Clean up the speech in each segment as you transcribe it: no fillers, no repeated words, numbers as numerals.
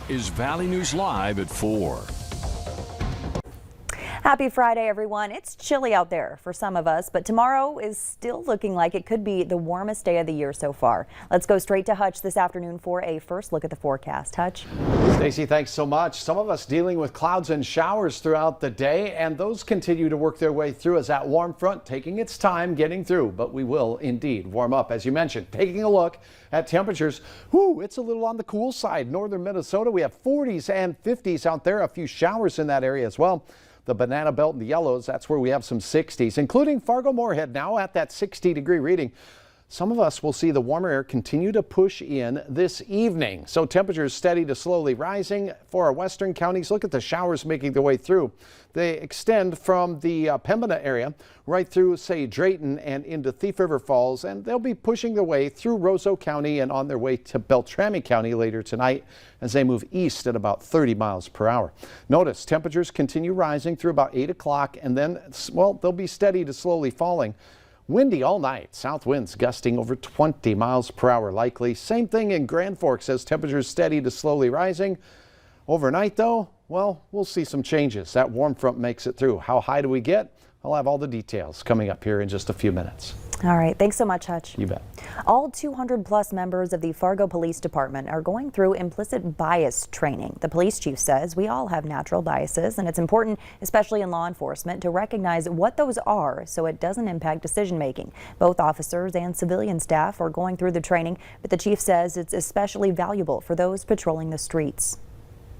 is Valley News Live at 4. Happy Friday, everyone. It's chilly out there for some of us, but tomorrow is still looking like it could be the warmest day of the year so far. Let's go straight to Hutch this afternoon for a first look at the forecast. Hutch. Stacey, thanks so much. Some of us dealing with clouds and showers throughout the day, and those continue to work their way through as that warm front taking its time getting through. But we will indeed warm up, as you mentioned. Taking a look at temperatures, it's a little on the cool side. Northern Minnesota, we have 40s and 50s out there. A few showers in that area as well. The Banana Belt and the Yellows, that's where we have some 60s, including Fargo-Moorhead now at that 60-degree reading. Some of us will see the warmer air continue to push in this evening. So temperatures steady to slowly rising for our western counties. Look at the showers making their way through. They extend from the Pembina area right through, say, Drayton and into Thief River Falls, and they'll be pushing their way through Roseau County and on their way to Beltrami County later tonight as they move east at about 30 miles per hour. Notice temperatures continue rising through about 8 o'clock, and then, well, they'll be steady to slowly falling. Windy all night, south winds gusting over 20 miles per hour likely. Same thing in Grand Forks as temperatures steady to slowly rising. Overnight though, well, we'll see some changes. That warm front makes it through. How high do we get? I'll have all the details coming up here in just a few minutes. All right. Thanks so much, Hutch. You bet. All 200+ members of the Fargo Police Department are going through implicit bias training. The police chief says we all have natural biases, and it's important, especially in law enforcement, to recognize what those are so it doesn't impact decision making. Both officers and civilian staff are going through the training, but the chief says it's especially valuable for those patrolling the streets.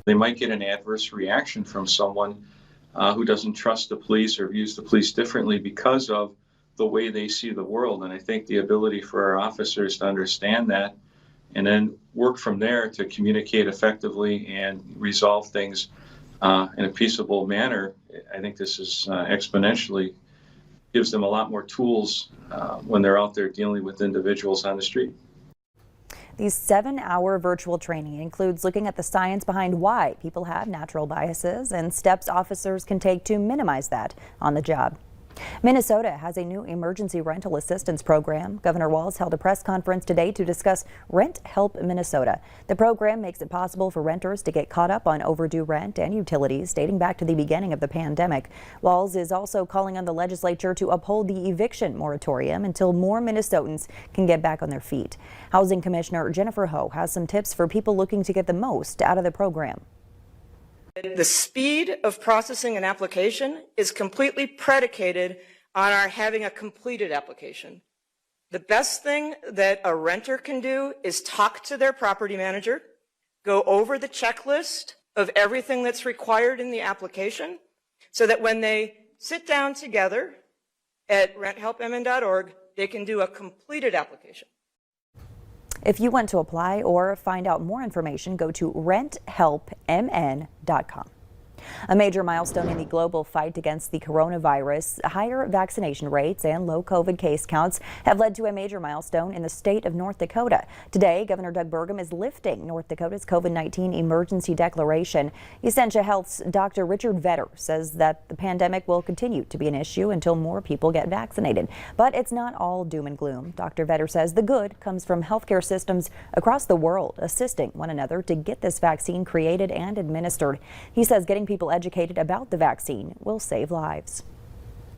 They might get an adverse reaction from someone who doesn't trust the police or views the police differently because of the way they see the world. And I think the ability for our officers to understand that and then work from there to communicate effectively and resolve things in a peaceable manner, I think this is exponentially gives them a lot more tools when they're out there dealing with individuals on the street. The 7-hour virtual training includes looking at the science behind why people have natural biases and steps officers can take to minimize that on the job. Minnesota has a new emergency rental assistance program. Governor Walz held a press conference today to discuss Rent Help Minnesota. The program makes it possible for renters to get caught up on overdue rent and utilities dating back to the beginning of the pandemic. Walz is also calling on the legislature to uphold the eviction moratorium until more Minnesotans can get back on their feet. Housing Commissioner Jennifer Ho has some tips for people looking to get the most out of the program. The speed of processing an application is completely predicated on our having a completed application. The best thing that a renter can do is talk to their property manager, go over the checklist of everything that's required in the application, so that when they sit down together at renthelpmn.org, they can do a completed application. If you want to apply or find out more information, go to renthelpmn.com. A major milestone in the global fight against the coronavirus, higher vaccination rates and low COVID case counts have led to a major milestone in the state of North Dakota. Today, Governor Doug Burgum is lifting North Dakota's COVID-19 emergency declaration. Essentia Health's Dr. Richard Vetter says that the pandemic will continue to be an issue until more people get vaccinated. But it's not all doom and gloom. Dr. Vetter says the good comes from healthcare systems across the world assisting one another to get this vaccine created and administered. He says getting people educated about the vaccine will save lives.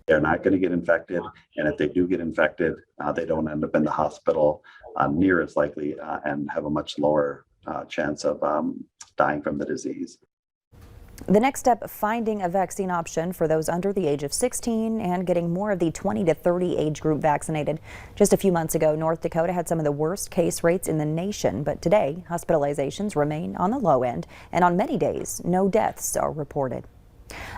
They're not going to get infected, and if they do get infected, they don't end up in the hospital near as likely and have a much lower chance of dying from the disease. The next step, finding a vaccine option for those under the age of 16 and getting more of the 20 to 30 age group vaccinated. Just a few months ago, North Dakota had some of the worst case rates in the nation, but today hospitalizations remain on the low end, and on many days, no deaths are reported.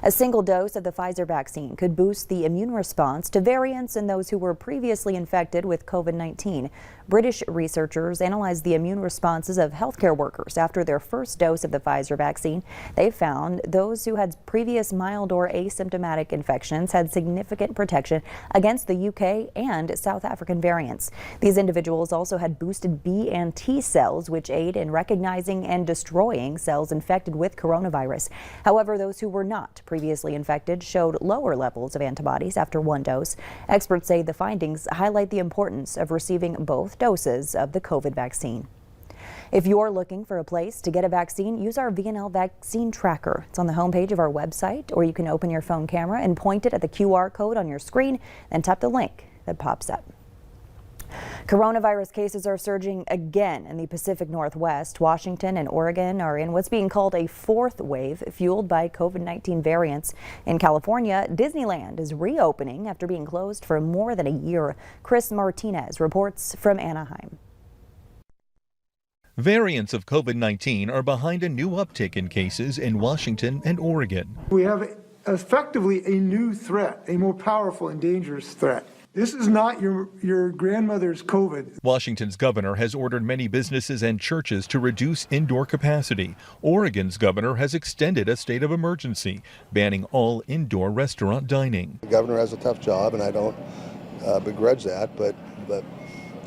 A single dose of the Pfizer vaccine could boost the immune response to variants in those who were previously infected with COVID-19. British researchers analyzed the immune responses of healthcare workers after their first dose of the Pfizer vaccine. They found those who had previous mild or asymptomatic infections had significant protection against the UK and South African variants. These individuals also had boosted B and T cells, which aid in recognizing and destroying cells infected with coronavirus. However, those who were not previously infected showed lower levels of antibodies after one dose. Experts say the findings highlight the importance of receiving both doses of the COVID vaccine. If you're looking for a place to get a vaccine, use our VNL vaccine tracker. It's on the homepage of our website, or you can open your phone camera and point it at the QR code on your screen, then tap the link that pops up. Coronavirus cases are surging again in the Pacific Northwest. Washington and Oregon are in what's being called a fourth wave, fueled by COVID-19 variants. In California, Disneyland is reopening after being closed for more than a year. Chris Martinez reports from Anaheim. Variants of COVID-19 are behind a new uptick in cases in Washington and Oregon. We have effectively a new threat, a more powerful and dangerous threat. This is not your grandmother's COVID. Washington's governor has ordered many businesses and churches to reduce indoor capacity. Oregon's governor has extended a state of emergency, banning all indoor restaurant dining. The governor has a tough job, and I don't begrudge that, but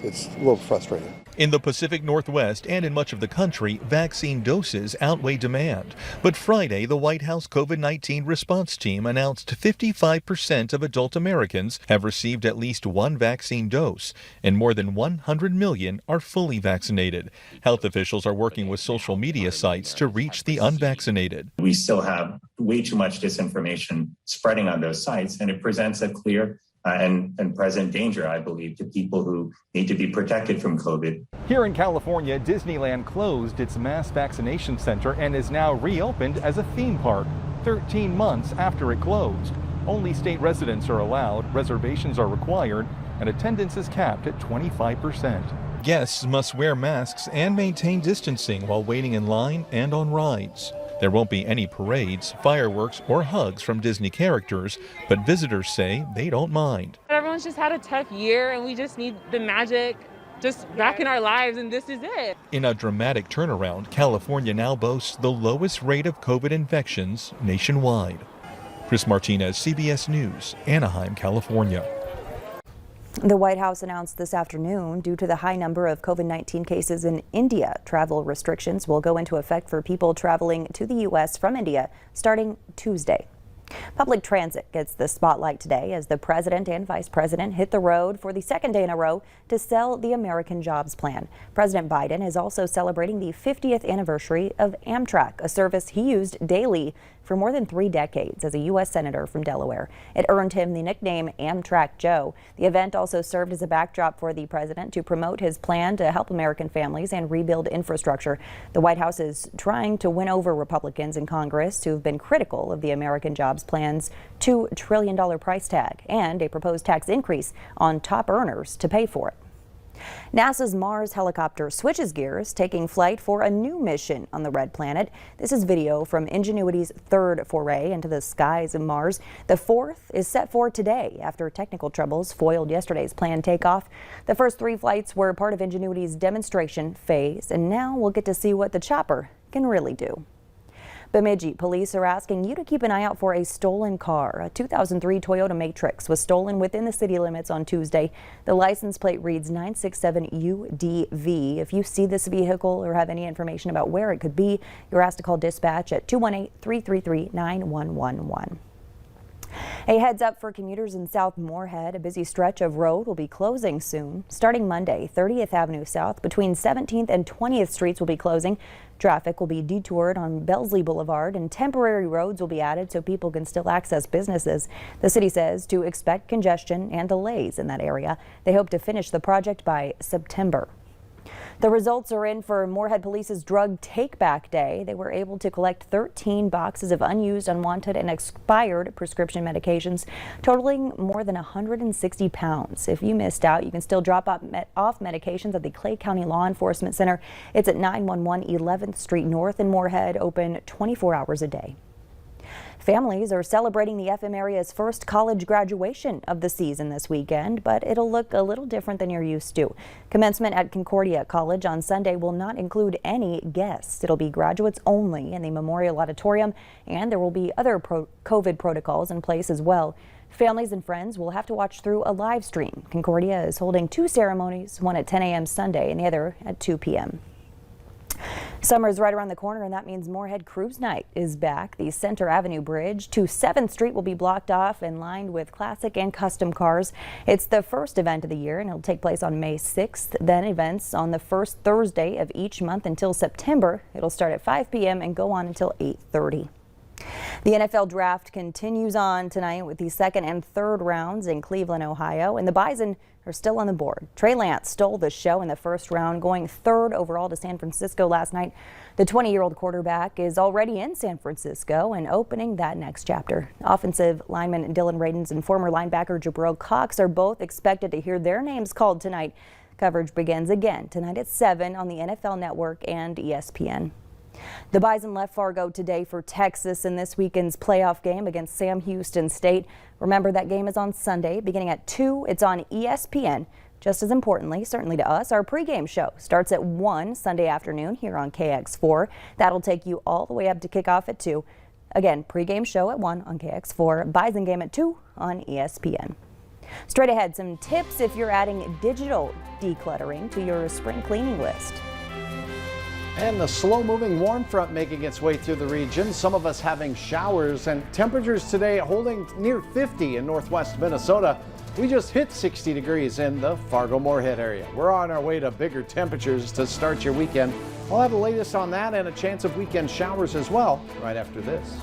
it's a little frustrating. In the Pacific Northwest and in much of the country, vaccine doses outweigh demand. But Friday, the White House COVID-19 response team announced 55% of adult Americans have received at least one vaccine dose, and more than 100 million are fully vaccinated. Health officials are working with social media sites to reach the unvaccinated. We still have way too much disinformation spreading on those sites, and it presents a clear and present danger, I believe, to people who need to be protected from COVID. Here in California, Disneyland closed its mass vaccination center and is now reopened as a theme park, 13 months after it closed. Only state residents are allowed, reservations are required, and attendance is capped at 25%. Guests must wear masks and maintain distancing while waiting in line and on rides. There won't be any parades, fireworks, or hugs from Disney characters, but visitors say they don't mind. Everyone's just had a tough year, and we just need the magic just back in our lives, and this is it. In a dramatic turnaround, California now boasts the lowest rate of COVID infections nationwide. Chris Martinez, CBS News, Anaheim, California. The White House announced this afternoon, due to the high number of COVID-19 cases in India, travel restrictions will go into effect for people traveling to the U.S. from India starting Tuesday. Public transit gets the spotlight today as the president and vice president hit the road for the second day in a row to sell the American Jobs Plan. President Biden is also celebrating the 50th anniversary of Amtrak, a service he used daily for more than 3 decades as a U.S. Senator from Delaware. It earned him the nickname Amtrak Joe. The event also served as a backdrop for the president to promote his plan to help American families and rebuild infrastructure. The White House is trying to win over Republicans in Congress who've been critical of the American Jobs Plan's $2 trillion price tag and a proposed tax increase on top earners to pay for it. NASA's Mars helicopter switches gears, taking flight for a new mission on the Red Planet. This is video from Ingenuity's third foray into the skies of Mars. The fourth is set for today after technical troubles foiled yesterday's planned takeoff. The first 3 flights were part of Ingenuity's demonstration phase, and now we'll get to see what the chopper can really do. Bemidji police are asking you to keep an eye out for a stolen car. A 2003 Toyota Matrix was stolen within the city limits on Tuesday. The license plate reads 967UDV. If you see this vehicle or have any information about where it could be, you're asked to call dispatch at 218-333-9111. A heads up for commuters in South Moorhead. A busy stretch of road will be closing soon. Starting Monday, 30th Avenue South between 17th and 20th Streets will be closing. Traffic will be detoured on Bellesley Boulevard, and temporary roads will be added so people can still access businesses. The city says to expect congestion and delays in that area. They hope to finish the project by September. The results are in for Moorhead Police's Drug Take-Back Day. They were able to collect 13 boxes of unused, unwanted, and expired prescription medications, totaling more than 160 pounds. If you missed out, you can still drop off medications at the Clay County Law Enforcement Center. It's at 911 11th Street North in Moorhead, open 24 hours a day. Families are celebrating the FM area's first college graduation of the season this weekend, but it'll look a little different than you're used to. Commencement at Concordia College on Sunday will not include any guests. It'll be graduates only in the Memorial Auditorium, and there will be other COVID protocols in place as well. Families and friends will have to watch through a live stream. Concordia is holding 2 ceremonies, one at 10 a.m. Sunday and the other at 2 p.m. Summer's right around the corner, and that means Moorhead Cruise Night is back. The Center Avenue Bridge to 7th Street will be blocked off and lined with classic and custom cars. It's the first event of the year, and it'll take place on May 6th. Then events on the first Thursday of each month until September. It'll start at 5 p.m. and go on until 8:30. The NFL draft continues on tonight with the second and third rounds in Cleveland, Ohio, and the Bison are still on the board. Trey Lance stole the show in the first round, going third overall to San Francisco last night. The 20-year-old quarterback is already in San Francisco and opening that next chapter. Offensive lineman Dylan Radins and former linebacker Jabril Cox are both expected to hear their names called tonight. Coverage begins again tonight at 7 on the NFL Network and ESPN. The Bison left Fargo today for Texas in this weekend's playoff game against Sam Houston State. Remember, that game is on Sunday beginning at 2. It's on ESPN. Just as importantly, certainly to us, our pregame show starts at 1 Sunday afternoon here on KX4. That'll take you all the way up to kickoff at 2. Again, pregame show at 1 on KX4. Bison game at 2 on ESPN. Straight ahead, some tips if you're adding digital decluttering to your spring cleaning list. And the slow-moving warm front making its way through the region. Some of us having showers, and temperatures today holding near 50 in northwest Minnesota. We just hit 60 degrees in the Fargo-Moorhead area. We're on our way to bigger temperatures to start your weekend. We'll have the latest on that and a chance of weekend showers as well right after this.